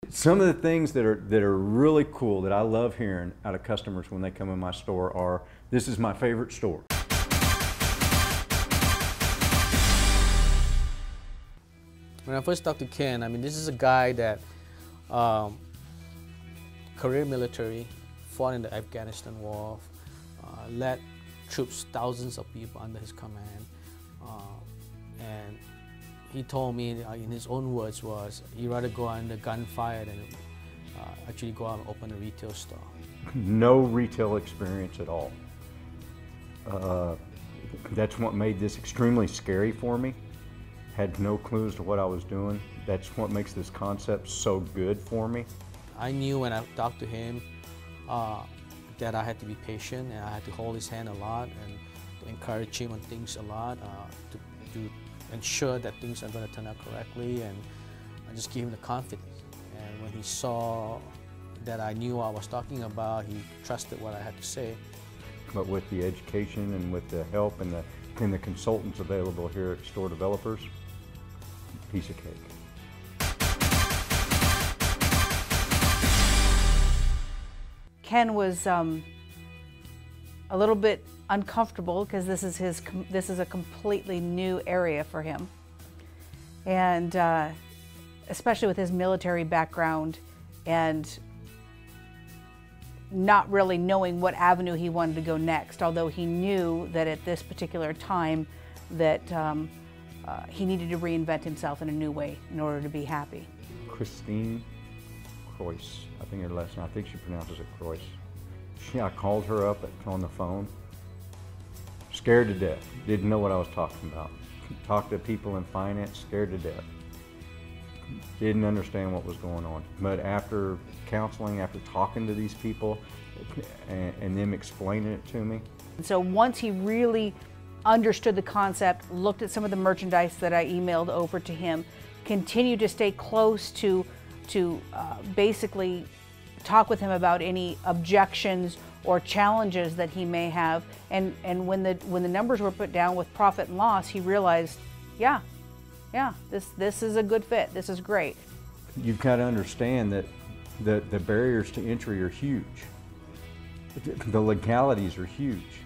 Some of the things that are really cool that I love hearing out of customers when they come in my store are, "This is my favorite store." When I first talked to Ken, I mean, this is a guy that career military, fought in the Afghanistan war, led troops, thousands of people under his command, and he told me, in his own words, was he'd rather go under gunfire than actually go out and open a retail store. No retail experience at all. That's what made this extremely scary for me. Had no clues to what I was doing. That's what makes this concept so good for me. I knew when I talked to him that I had to be patient, and I had to hold his hand a lot and to encourage him on things a lot, to ensure that things are going to turn out correctly, and I just give him the confidence. And when he saw that I knew what I was talking about, he trusted what I had to say. But with the education and with the help and the consultants available here at Store Developers, piece of cake. Ken was a little bit uncomfortable because this is a completely new area for him, and especially with his military background and not really knowing what avenue he wanted to go next. Although he knew that at this particular time that he needed to reinvent himself in a new way in order to be happy. Christine Croyce, I think her last name, I think she pronounces it Croyce. I called her up on the phone, scared to death, didn't know what I was talking about. Talked to people in finance, scared to death. Didn't understand what was going on. But after counseling, after talking to these people and them explaining it to me. So once he really understood the concept, looked at some of the merchandise that I emailed over to him, continued to stay close to basically talk with him about any objections or challenges that he may have, and when the numbers were put down with profit and loss, he realized, yeah, this is a good fit, this is great. You've got to understand that the barriers to entry are huge. The legalities are huge.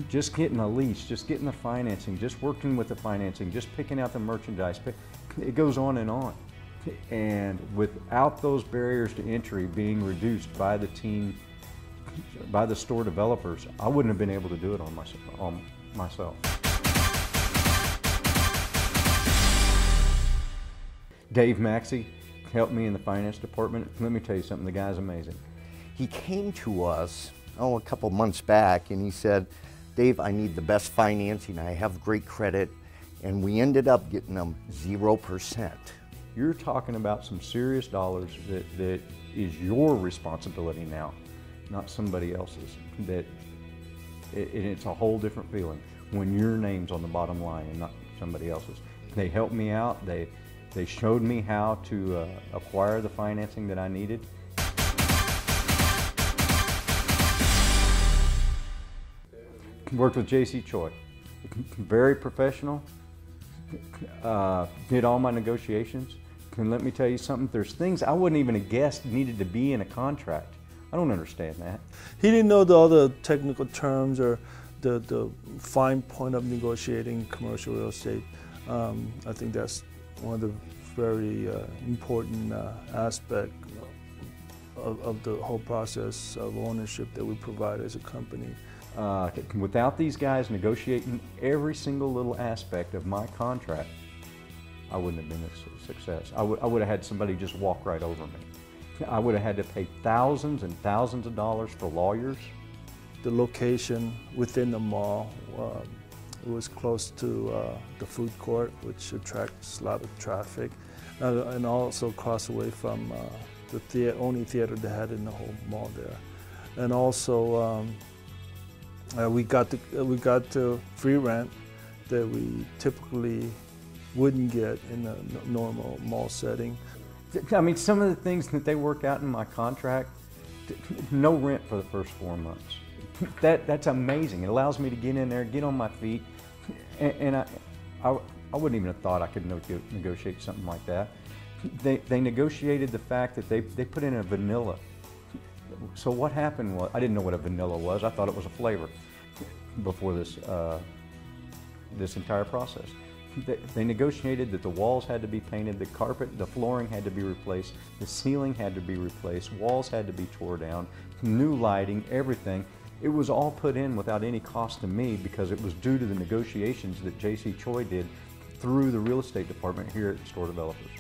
Just getting a lease, just getting the financing, just working with the financing, just picking out the merchandise, it goes on and on. And without those barriers to entry being reduced by the team, by the store developers, I wouldn't have been able to do it on myself. Dave Maxey helped me in the finance department. Let me tell you something, the guy's amazing. He came to us, a couple months back, and he said, "Dave, I need the best financing, I have great credit," and we ended up getting them 0%. You're talking about some serious dollars that is your responsibility now, not somebody else's. It's a whole different feeling when your name's on the bottom line and not somebody else's. They helped me out. They showed me how to acquire the financing that I needed. Worked with J.C. Choi, very professional, did all my negotiations. And let me tell you something, there's things I wouldn't even have guessed needed to be in a contract. I don't understand that. He didn't know all the technical terms or the fine point of negotiating commercial real estate. I think that's one of the very important aspect of the whole process of ownership that we provide as a company. Without these guys negotiating every single little aspect of my contract, I wouldn't have been a success. I would have had somebody just walk right over me. I would have had to pay thousands and thousands of dollars for lawyers. The location within the mall was close to the food court, which attracts a lot of traffic, and also across away from the only theater they had in the whole mall there. And also, we got the free rent that we typically wouldn't get in a normal mall setting. I mean, some of the things that they work out in my contract, no rent for the first 4 months. That's amazing. It allows me to get in there, get on my feet, and I wouldn't even have thought I could negotiate something like that. They negotiated the fact that they put in a vanilla. So what happened was, I didn't know what a vanilla was. I thought it was a flavor before this, this entire process. They negotiated that the walls had to be painted, the carpet, the flooring had to be replaced, the ceiling had to be replaced, walls had to be tore down, new lighting, everything. It was all put in without any cost to me because it was due to the negotiations that J.C. Choi did through the real estate department here at Store Developers.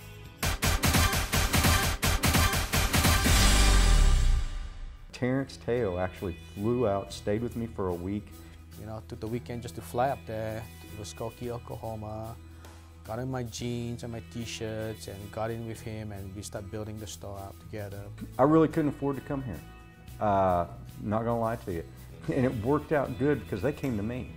Terrence Teo actually flew out, stayed with me for a week. You know, took the weekend just to fly up there to Muskogee, Oklahoma, got in my jeans and my t-shirts and got in with him, and we started building the store out together. I really couldn't afford to come here, not gonna lie to you. And it worked out good because they came to me.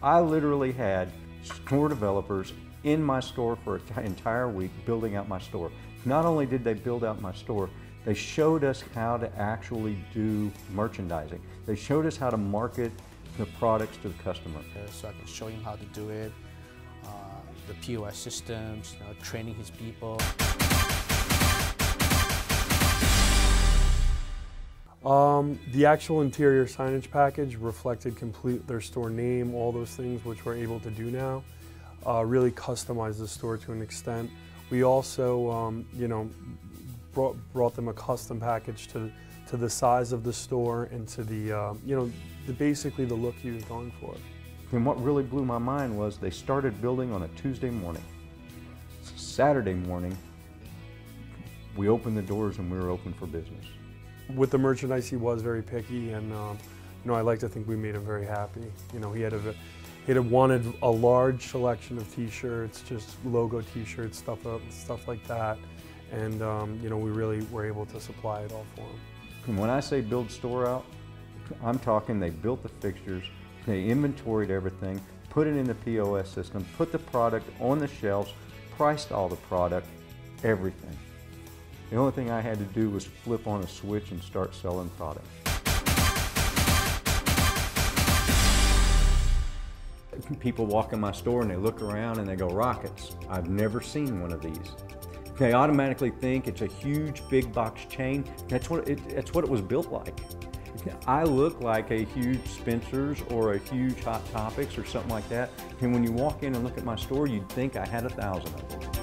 I literally had Store Developers in my store for an entire week building out my store. Not only did they build out my store, they showed us how to actually do merchandising. They showed us how to market the products to the customer. So I can show him how to do it, the POS systems, you know, training his people. The actual interior signage package reflected their store name, all those things, which we're able to do now. Really customized the store to an extent. We also, you know, brought them a custom package to the size of the store and to the, you know, basically the look he was going for. And what really blew my mind was they started building on a Tuesday morning. Saturday morning, we opened the doors and we were open for business. With the merchandise, he was very picky, and you know, I like to think we made him very happy. You know, he had wanted a large selection of T-shirts, just logo T-shirts, stuff like that, and you know, we really were able to supply it all for him. And when I say build store out, I'm talking they built the fixtures, they inventoried everything, put it in the POS system, put the product on the shelves, priced all the product, everything. The only thing I had to do was flip on a switch and start selling product. People walk in my store and they look around and they go, "Rockets, I've never seen one of these." They automatically think it's a huge big box chain. That's what it was built like. I look like a huge Spencer's or a huge Hot Topics or something like that. And when you walk in and look at my store, you'd think I had 1,000 of them.